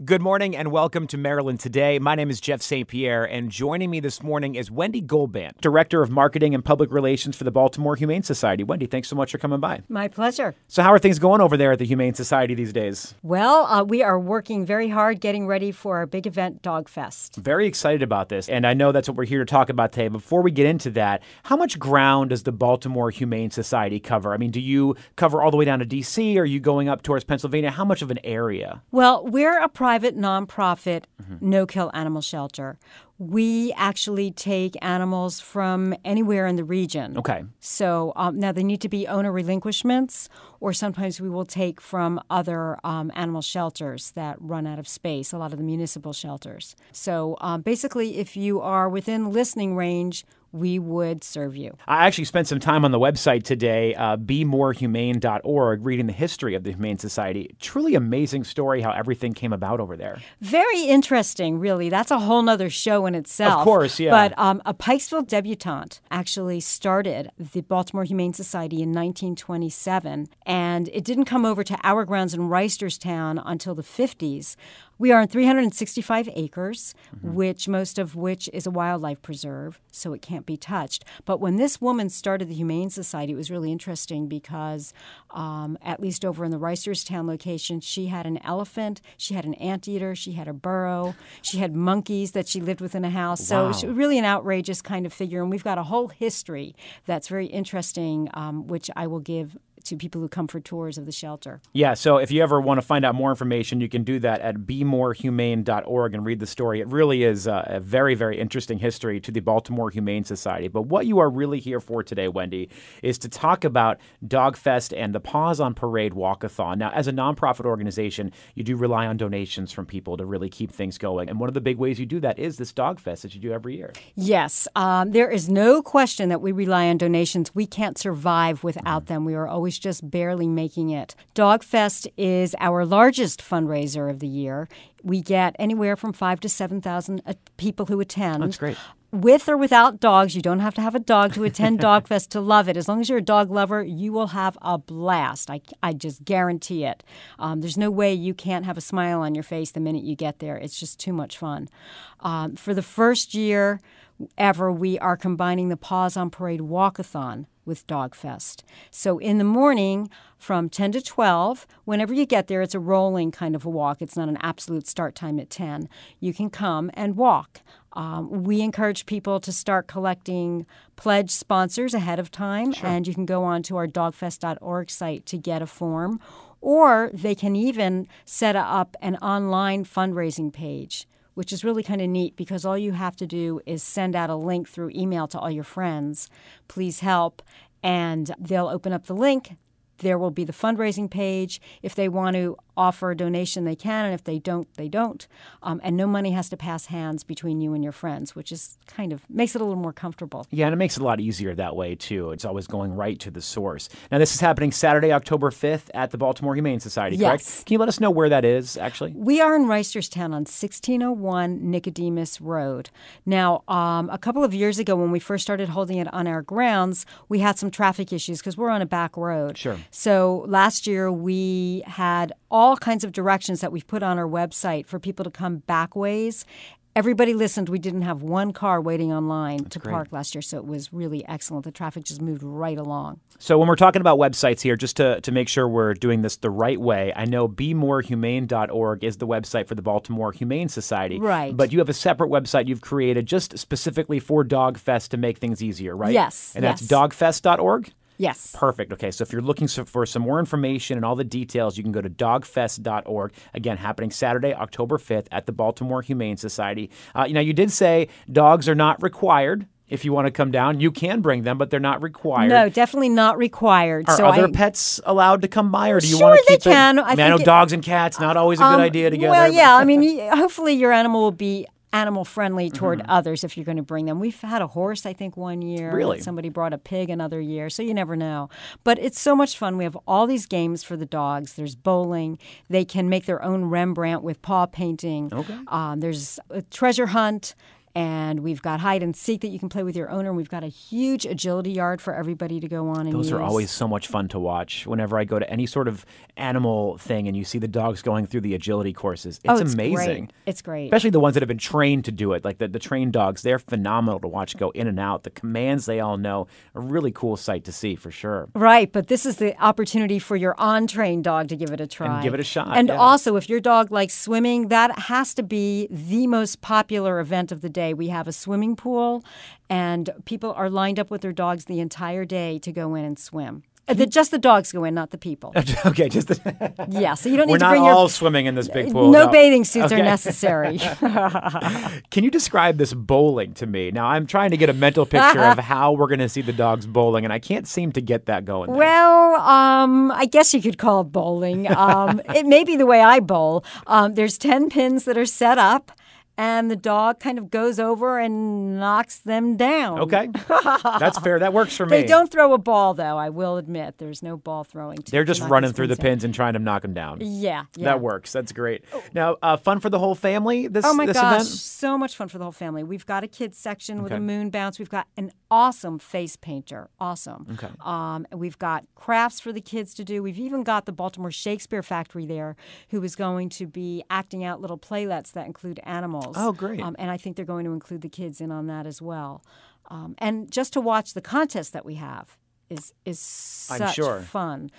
Good morning and welcome to Maryland Today. My name is Jeff St. Pierre, and joining me this morning is Wendy Goldband, Director of Marketing and Public Relations for the Baltimore Humane Society. Wendy, thanks so much for coming by. My pleasure. So how are things going over there at the Humane Society these days? Well, we are working very hard getting ready for our big event, DogFest. Very excited about this, and I know that's what we're here to talk about today. Before we get into that, how much ground does the Baltimore Humane Society cover? I mean, do you cover all the way down to D.C.? Are you going up towards Pennsylvania? How much of an area? Well, we're a private, nonprofit, no-kill animal shelter. We actually take animals from anywhere in the region. Okay. So now they need to be owner relinquishments, or sometimes we will take from other animal shelters that run out of space, a lot of the municipal shelters. So basically, if you are within listening range, we would serve you. I actually spent some time on the website today, BeMoreHumane.org, reading the history of the Humane Society. Truly amazing story how everything came about over there. Very interesting, really. That's a whole nother show in itself. Of course, yeah. But a Pikesville debutante actually started the Baltimore Humane Society in 1927, and it didn't come over to our grounds in Reisterstown until the 50s. We are on 365 acres, most of which is a wildlife preserve, so it can't be touched. But when this woman started the Humane Society, it was really interesting because, at least over in the Reisterstown location, she had an elephant, she had an anteater, she had a burro, she had monkeys that she lived with in a house. Wow. So she was really an outrageous kind of figure. And we've got a whole history that's very interesting, which I will give to people who come for tours of the shelter. Yeah, so if you ever want to find out more information, you can do that at BeMoreHumane.org and read the story. It really is a very, very interesting history to the Baltimore Humane Society. But what you are really here for today, Wendy, is to talk about DogFest and the Paws on Parade Walkathon. Now, as a nonprofit organization, you do rely on donations from people to really keep things going. And one of the big ways you do that is this DogFest that you do every year. Yes, there is no question that we rely on donations. We can't survive without them. We are always just barely making it. DogFest is our largest fundraiser of the year. We get anywhere from 5,000 to 7,000 people who attend. That's great. With or without dogs, you don't have to have a dog to attend DogFest to love it. As long as you're a dog lover, you will have a blast. I just guarantee it. There's no way you can't have a smile on your face the minute you get there. It's just too much fun. For the first year ever, we are combining the Paws on Parade Walkathon with DogFest. So in the morning from 10 to 12, whenever you get there, it's a rolling kind of a walk. It's not an absolute start time at 10. You can come and walk. We encourage people to start collecting pledge sponsors ahead of time, and you can go on to our dogfest.org site to get a form, or they can even set up an online fundraising page, which is really kind of neat because all you have to do is send out a link through email to all your friends, please help, and they'll open up the link. There will be the fundraising page. If they want to offer a donation, they can, and if they don't, they don't. And no money has to pass hands between you and your friends, which is kind of makes it a little more comfortable. Yeah, and it makes it a lot easier that way, too. It's always going right to the source. Now, this is happening Saturday, October 5th at the Baltimore Humane Society, correct? Yes. Can you let us know where that is, actually? We are in Reisterstown on 1601 Nicodemus Road. Now, a couple of years ago when we first started holding it on our grounds, we had some traffic issues because we're on a back road. Sure. So last year we had all kinds of directions that we've put on our website for people to come back ways. Everybody listened. We didn't have one car waiting online to park last year, so it was really excellent. The traffic just moved right along. So when we're talking about websites here, just to make sure we're doing this the right way, I know BeMoreHumane.org is the website for the Baltimore Humane Society. Right. But you have a separate website you've created just specifically for DogFest to make things easier, right? Yes. And that's dogfest.org? Yes. Perfect. Okay, so if you're looking for some more information and all the details, you can go to dogfest.org. Again, happening Saturday, October 5th at the Baltimore Humane Society. You did say dogs are not required. If you want to come down, you can bring them, but they're not required. No, definitely not required. Are other pets allowed to come by, or do you Sure, want to keep they can. I know dogs and cats, not always a good idea together. Well, yeah. I mean, hopefully your animal will be animal friendly toward others if you're going to bring them. We've had a horse, I think, one year. Really? Somebody brought a pig another year, so you never know. But it's so much fun. We have all these games for the dogs. There's bowling. They can make their own Rembrandt with paw painting. Okay. There's a treasure hunt. And we've got hide and seek that you can play with your owner. And we've got a huge agility yard for everybody to go on and Those use. are always so much fun to watch. Whenever I go to any sort of animal thing and you see the dogs going through the agility courses, it's amazing. Great. It's great. Especially the ones that have been trained to do it, like the trained dogs. They're phenomenal to watch go in and out. The commands they all know, a really cool sight to see for sure. Right, but this is the opportunity for your untrained dog to give it a try. And give it a shot. And yeah. also, if your dog likes swimming, that has to be the most popular event of the day. We have a swimming pool, and people are lined up with their dogs the entire day to go in and swim. Just the dogs go in, not the people. Okay, just the yeah. So you don't need We're to not bring all your swimming in this big pool. No bathing suits Okay. are necessary. Can you describe this bowling to me? Now, I'm trying to get a mental picture of how we're going to see the dogs bowling, and I can't seem to get that going. Well, I guess you could call it bowling. It may be the way I bowl. There's 10 pins that are set up, and the dog kind of goes over and knocks them down. Okay. That's fair. That works for me. They don't throw a ball, though, I will admit. There's no ball throwing. They're just knock running these through the down. pins and trying to knock them down. Yeah. That works. That's great. Now, fun for the whole family, this Oh, my this gosh. event? So much fun for the whole family. We've got a kids section with Okay. a moon bounce. We've got an awesome face painter. Awesome. Okay. We've got crafts for the kids to do. We've even got the Baltimore Shakespeare Factory there who is going to be acting out little playlets that include animals. Oh, great. And I think they're going to include the kids in on that as well. And just to watch the contest that we have is such sure. fun.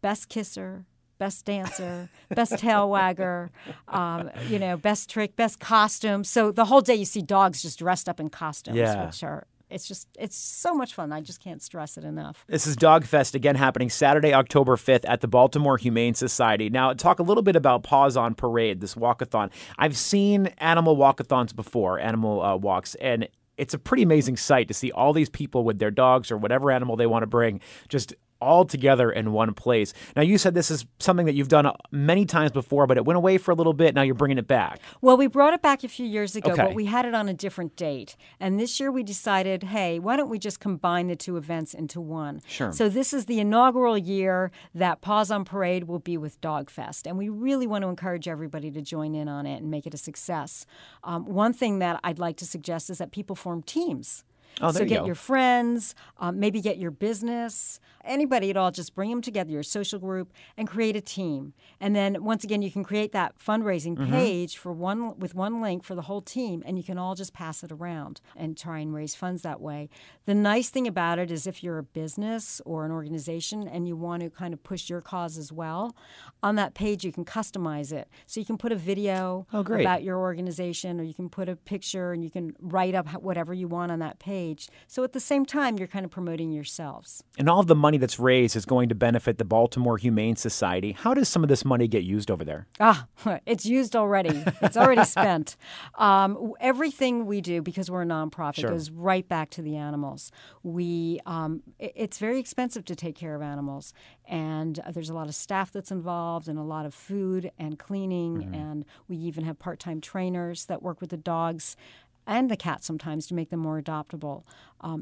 Best kisser, best dancer, best tail wagger, best trick, best costume. So the whole day you see dogs just dressed up in costumes, Yeah. which are it's so much fun. I just can't stress it enough. This is DogFest, again, happening Saturday, October 5th at the Baltimore Humane Society. Now, talk a little bit about Paws on Parade, this walkathon. I've seen animal walkathons before, animal walks, and it's a pretty amazing sight to see all these people with their dogs or whatever animal they want to bring just all together in one place. Now, you said this is something that you've done many times before, but it went away for a little bit. Now you're bringing it back. Well, we brought it back a few years ago, Okay. but we had it on a different date. And this year we decided, hey, why don't we just combine the two events into one? Sure. So this is the inaugural year that Paws on Parade will be with DogFest. And we really want to encourage everybody to join in on it and make it a success. One thing that I'd like to suggest is that people form teams. Oh, there so you get go. your friends, maybe get your business, anybody at all, just bring them together, your social group, and create a team. And then once again, you can create that fundraising page for with one link for the whole team, and you can all just pass it around and try and raise funds that way. The nice thing about it is if you're a business or an organization and you want to kind of push your cause as well, on that page you can customize it. So you can put a video about your organization, or you can put a picture, and you can write up whatever you want on that page. So at the same time, you're kind of promoting yourselves. And all of the money that's raised is going to benefit the Baltimore Humane Society. How does some of this money get used over there? It's used already. It's already spent. Everything we do, because we're a nonprofit, goes right back to the animals. It's very expensive to take care of animals, and there's a lot of staff that's involved, and a lot of food and cleaning, and we even have part-time trainers that work with the dogs and the cats sometimes to make them more adoptable.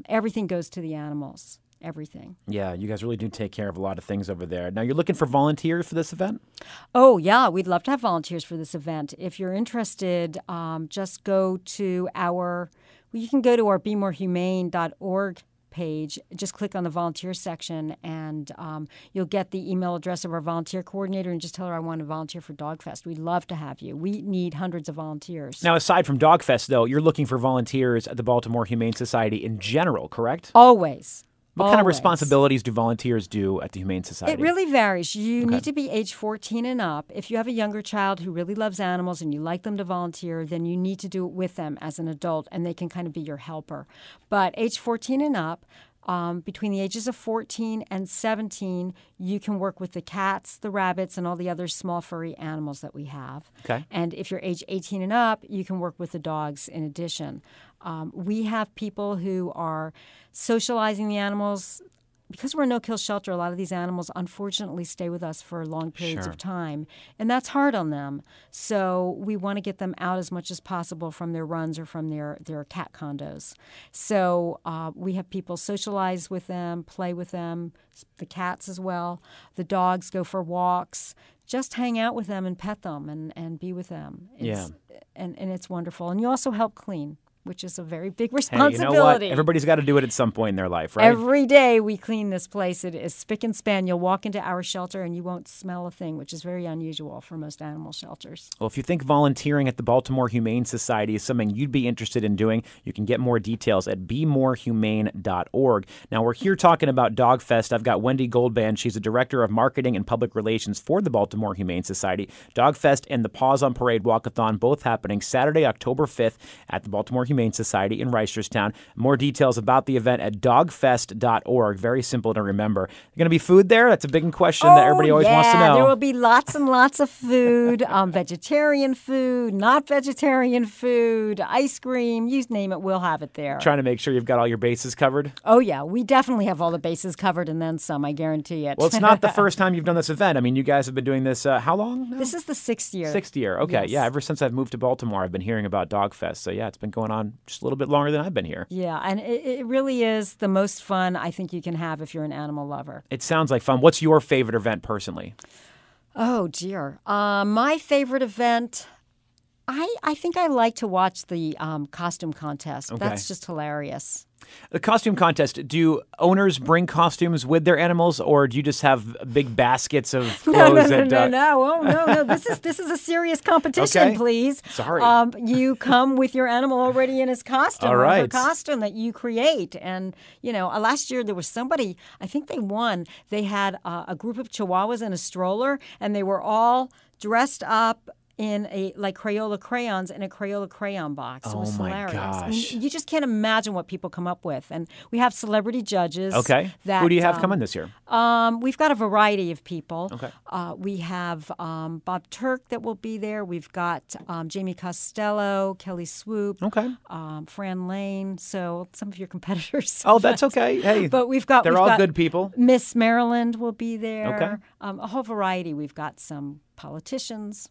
Everything goes to the animals. Everything. Yeah, you guys really do take care of a lot of things over there. Now, you're looking for volunteers for this event? Oh, yeah. We'd love to have volunteers for this event. If you're interested, just go to you can go to our BeMoreHumane.org page. Just click on the volunteer section, and you'll get the email address of our volunteer coordinator, and just tell her I want to volunteer for DogFest. We'd love to have you. We need hundreds of volunteers. Now, aside from DogFest, though, you're looking for volunteers at the Baltimore Humane Society in general, correct? Always. What kind of responsibilities do volunteers do at the Humane Society? It really varies. You need to be age 14 and up. If you have a younger child who really loves animals and you like them to volunteer, then you need to do it with them as an adult, and they can kind of be your helper. But age 14 and up, between the ages of 14 and 17, you can work with the cats, the rabbits, and all the other small furry animals that we have. Okay. And if you're age 18 and up, you can work with the dogs in addition. We have people who are socializing the animals. Because we're a no-kill shelter, a lot of these animals unfortunately stay with us for long periods of time, and that's hard on them. So we want to get them out as much as possible from their runs or from their cat condos. So we have people socialize with them, play with them, the cats as well. The dogs go for walks. Just hang out with them and pet them and be with them. And it's wonderful. And you also help clean. which is a very big Hey, responsibility. you know what? Everybody's got to do it at some point in their life, right? Every day we clean this place. It is spick and span. You'll walk into our shelter and you won't smell a thing, which is very unusual for most animal shelters. Well, if you think volunteering at the Baltimore Humane Society is something you'd be interested in doing, you can get more details at bemorehumane.org. Now, we're here talking about DogFest. I've got Wendy Goldband. She's the Director of Marketing and Public Relations for the Baltimore Humane Society. DogFest and the Paws on Parade Walkathon both happening Saturday, October 5th at the Baltimore Humane Society in Reisterstown. More details about the event at dogfest.org. Very simple to remember. Going to be food there? That's a big question that everybody always wants to know. There will be lots and lots of food, vegetarian food, not vegetarian food, ice cream, you name it, we'll have it there. Trying to make sure you've got all your bases covered? Oh, yeah. We definitely have all the bases covered and then some, I guarantee it. Well, it's not the first time you've done this event. I mean, you guys have been doing this how long now? This is the 6th year. 6th year. Okay. Yes. Yeah, ever since I've moved to Baltimore, I've been hearing about DogFest. So, yeah, it's been going on just a little bit longer than I've been here. Yeah, and it really is the most fun I think you can have if you're an animal lover. It sounds like fun. What's your favorite event personally? Oh, dear. My favorite event, I think I like to watch the costume contest. Okay. That's just hilarious. The costume contest, do owners bring costumes with their animals, or do you just have big baskets of clothes? No. Oh, no. This is a serious competition, Okay. please. Sorry. You come with your animal already in his costume, All or her right. costume that you create. And, last year there was somebody, I think they won. They had a group of Chihuahuas in a stroller, and they were all dressed up in Crayola crayons in a Crayola crayon box. It was hilarious. Gosh. I mean, you just can't imagine what people come up with. And we have celebrity judges. Okay. Who do you have coming this year? We've got a variety of people. Okay. We have Bob Turk that will be there. We've got Jamie Costello, Kelly Swoop, Okay. Fran Lane. So some of your competitors. Oh, that's okay. Hey, But we've they're all got good people. Miss Maryland will be there. Okay. A whole variety. We've got some politicians.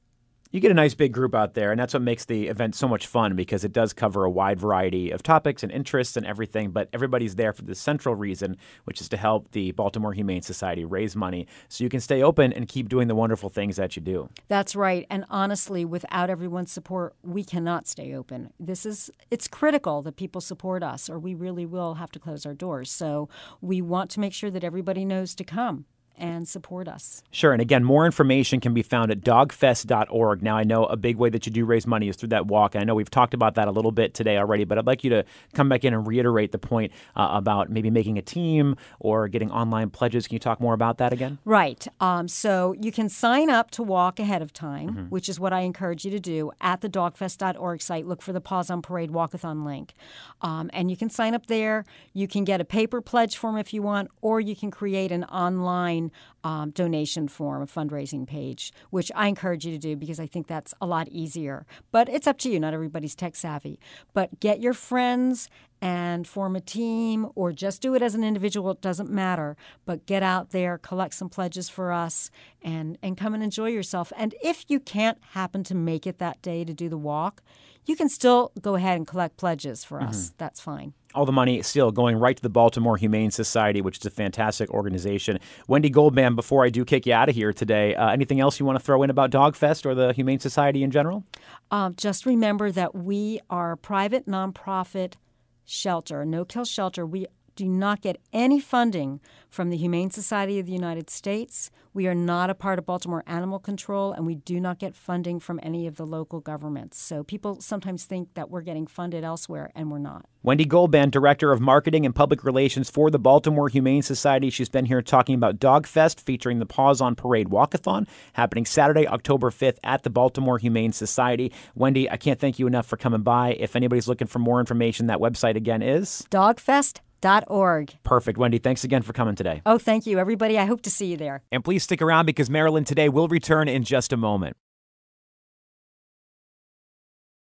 You get a nice big group out there, and that's what makes the event so much fun, because it does cover a wide variety of topics and interests and everything, but everybody's there for the central reason, which is to help the Baltimore Humane Society raise money so you can stay open and keep doing the wonderful things that you do. That's right. And honestly, without everyone's support, we cannot stay open. It's critical that people support us, or we really will have to close our doors. So we want to make sure that everybody knows to come and support us. Sure. And again, more information can be found at dogfest.org. Now, I know a big way that you do raise money is through that walk. And I know we've talked about that a little bit today already, but I'd like you to come back in and reiterate the point about maybe making a team or getting online pledges. Can you talk more about that again? Right. So you can sign up to walk ahead of time, which is what I encourage you to do at the dogfest.org site. Look for the Paws on Parade Walkathon link. And you can sign up there. You can get a paper pledge form if you want, or you can create an online donation form, a fundraising page, which I encourage you to do because I think that's a lot easier. But it's up to you. Not everybody's tech savvy. But get your friends and form a team, or just do it as an individual. It doesn't matter. But get out there, collect some pledges for us, and come and enjoy yourself. And if you can't happen to make it that day to do the walk, you can still go ahead and collect pledges for us. That's fine. All the money still going right to the Baltimore Humane Society, which is a fantastic organization. Wendy Goldband, before I do kick you out of here today, anything else you want to throw in about DogFest or the Humane Society in general? Just remember that we are a private nonprofit shelter, no-kill shelter. We do not get any funding from the Humane Society of the United States. We are not a part of Baltimore Animal Control, and we do not get funding from any of the local governments. So people sometimes think that we're getting funded elsewhere, and we're not. Wendy Goldband, Director of Marketing and Public Relations for the Baltimore Humane Society. She's been here talking about DogFest, featuring the Paws on Parade Walkathon, happening Saturday, October 5th at the Baltimore Humane Society. Wendy, I can't thank you enough for coming by. If anybody's looking for more information, that website again is? DogFest.org. Perfect. Wendy, thanks again for coming today. Oh, thank you, everybody. I hope to see you there. And please stick around because Maryland Today will return in just a moment.